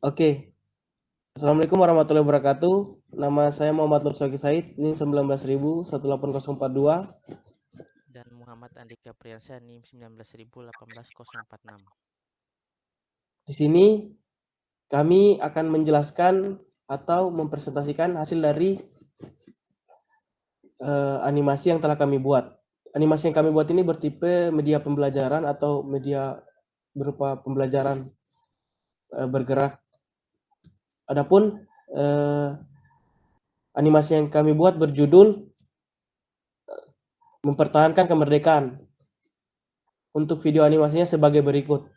Oke, Assalamualaikum warahmatullahi wabarakatuh. Nama saya Muhammad Nur Sogi Said, NIM 19.18042. Dan Muhammad Andika Priyansyah NIM 19.18046. Di sini kami akan menjelaskan atau mempresentasikan hasil dari animasi yang telah kami buat. Animasi yang kami buat ini bertipe media pembelajaran atau media berupa pembelajaran bergerak. Adapun eh, animasi yang kami buat berjudul Mempertahankan Kemerdekaan. Untuk video animasinya sebagai berikut.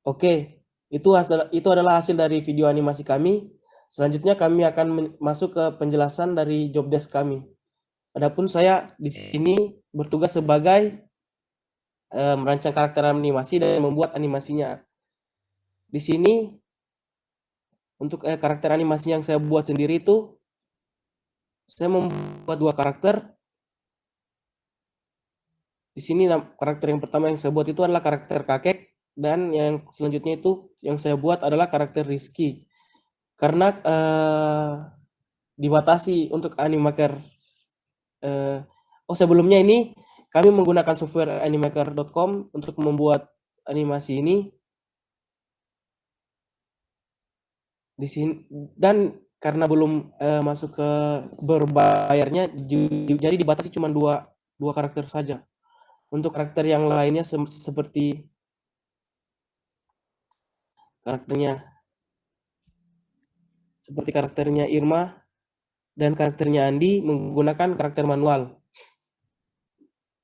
Oke, itu adalah hasil dari video animasi kami. Selanjutnya kami akan masuk ke penjelasan dari job desk kami. Adapun saya di sini bertugas sebagai merancang karakter animasi dan membuat animasinya. Di sini untuk karakter animasi yang saya buat sendiri itu saya membuat dua karakter. Di sini karakter yang pertama yang saya buat itu adalah karakter kakek dan yang selanjutnya itu yang saya buat adalah karakter Rizky. Karena dibatasi untuk animaker. Sebelumnya ini kami menggunakan software animaker.com untuk membuat animasi ini di sini dan karena belum masuk ke berbayarnya jadi dibatasi cuma dua dua karakter saja. Untuk karakter yang lainnya seperti karakternya karakternya Irma dan karakternya Andi menggunakan karakter manual.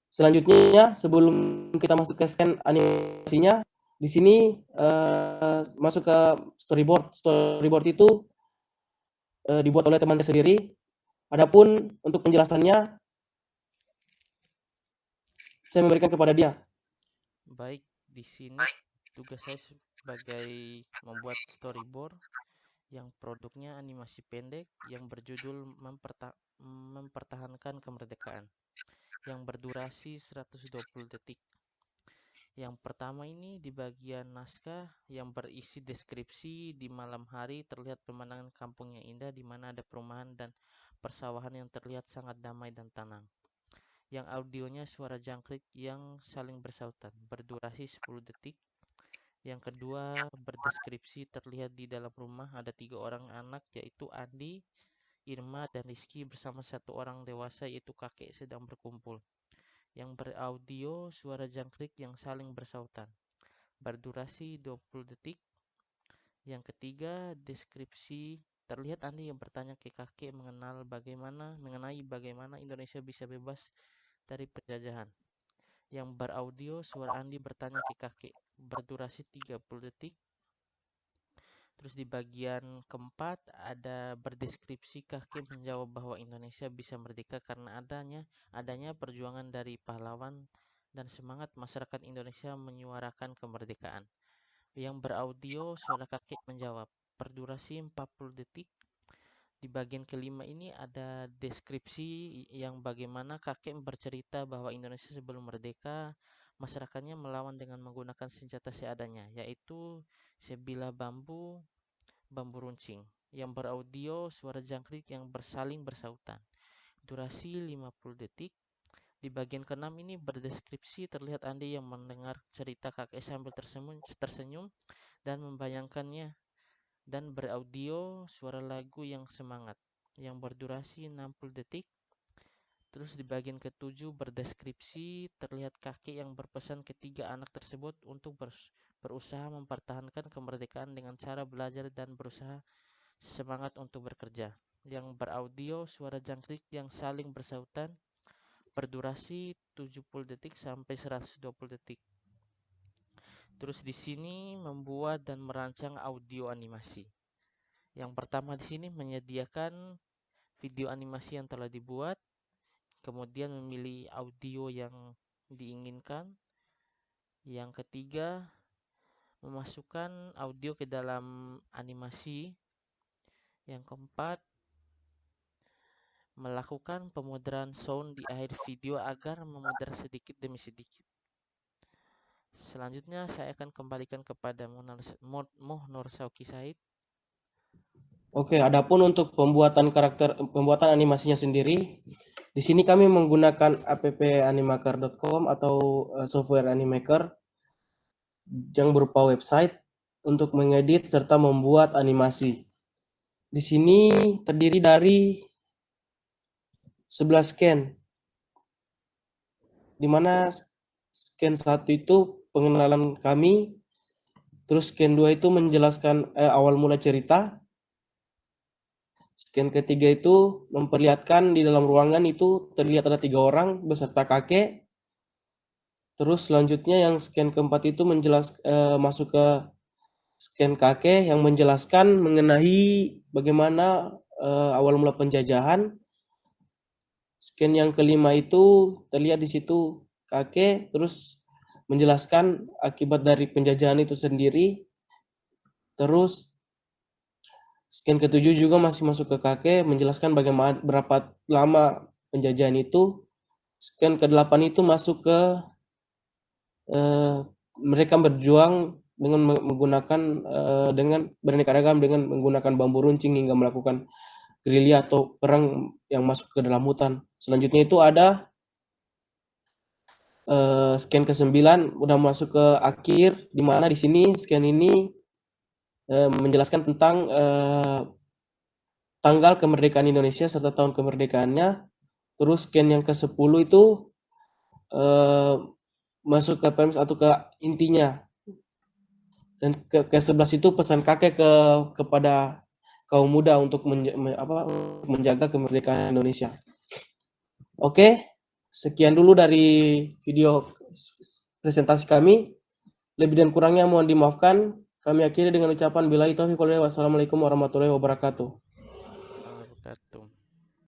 Selanjutnya sebelum kita masuk ke scan animasinya, di sini masuk ke storyboard. Storyboard itu dibuat oleh teman saya sendiri. Adapun untuk penjelasannya saya memberikan kepada dia. Baik, di sini tugas saya sebagai membuat storyboard yang produknya animasi pendek yang berjudul Mempertahankan Kemerdekaan yang berdurasi 120 detik. Yang pertama ini di bagian naskah yang berisi deskripsi di malam hari terlihat pemandangan kampung yang indah di mana ada perumahan dan persawahan yang terlihat sangat damai dan tenang. Yang audionya suara jangkrik yang saling bersautan, berdurasi 10 detik. Yang kedua, berdeskripsi terlihat di dalam rumah ada 3 orang anak yaitu Andi, Irma, dan Rizky bersama 1 orang dewasa yaitu kakek sedang berkumpul. Yang beraudio suara jangkrik yang saling bersautan, berdurasi 20 detik. Yang ketiga, deskripsi terlihat Andi yang bertanya ke kakek mengenai bagaimana Indonesia bisa bebas dari penjajahan. Yang beraudio suara Andi bertanya ke kakek, berdurasi 30 detik. Terus di bagian keempat ada berdeskripsi kakek menjawab bahwa Indonesia bisa merdeka karena adanya perjuangan dari pahlawan dan semangat masyarakat Indonesia menyuarakan kemerdekaan. Yang beraudio suara kakek menjawab, berdurasi 40 detik. Di bagian kelima ini ada deskripsi yang bagaimana kakek bercerita bahwa Indonesia sebelum merdeka, masyarakatnya melawan dengan menggunakan senjata seadanya, yaitu sebilah bambu runcing. Yang beraudio suara jangkrik yang bersaling bersautan. Durasi 50 detik. Di bagian keenam ini berdeskripsi terlihat Andi yang mendengar cerita kakek sambil tersenyum dan membayangkannya, dan beraudio suara lagu yang semangat yang berdurasi 60 detik. Terus di bagian ketujuh berdeskripsi terlihat kakek yang berpesan ketiga anak tersebut untuk berusaha mempertahankan kemerdekaan dengan cara belajar dan berusaha semangat untuk bekerja. Yang beraudio suara jangkrik yang saling bersautan berdurasi 70 detik sampai 120 detik. Terus di sini membuat dan merancang audio animasi. Yang pertama di sini menyediakan video animasi yang telah dibuat, kemudian memilih audio yang diinginkan. Yang ketiga, memasukkan audio ke dalam animasi. Yang keempat, melakukan pemudaran sound di akhir video agar memudar sedikit demi sedikit. Selanjutnya saya akan kembalikan kepada Moh Nur Sauki Said. Oke, adapun untuk pembuatan animasinya sendiri, di sini kami menggunakan app animaker.com atau software animaker yang berupa website untuk mengedit serta membuat animasi. Di sini terdiri dari 11 scan, di mana scan 1 itu pengenalan kami, terus scan 2 itu menjelaskan awal mula cerita, scan ketiga itu memperlihatkan di dalam ruangan itu terlihat ada 3 orang beserta kakek. Terus selanjutnya yang scan keempat itu masuk ke scan kakek yang menjelaskan mengenai bagaimana awal mula penjajahan. Scan yang kelima itu terlihat di situ kakek terus menjelaskan akibat dari penjajahan itu sendiri. Terus scan ketujuh juga masih masuk ke kakek menjelaskan bagaimana berapa lama penjajahan itu. Scan ke-8 itu masuk ke mereka berjuang dengan menggunakan dengan beraneka ragam dengan menggunakan bambu runcing hingga melakukan gerilya atau perang yang masuk ke dalam hutan. Selanjutnya itu ada scan ke-9 udah masuk ke akhir, di mana di sini scan ini menjelaskan tentang tanggal kemerdekaan Indonesia serta tahun kemerdekaannya. Terus scan yang ke-10 itu masuk ke premis atau ke intinya. Dan ke-11 itu pesan kakek kepada kaum muda untuk menjaga kemerdekaan Indonesia. Oke, sekian dulu dari video presentasi kami. Lebih dan kurangnya mohon dimaafkan. Kami akhiri dengan ucapan billahi taufiq wal hidayah. Wassalamualaikum warahmatullahi wabarakatuh.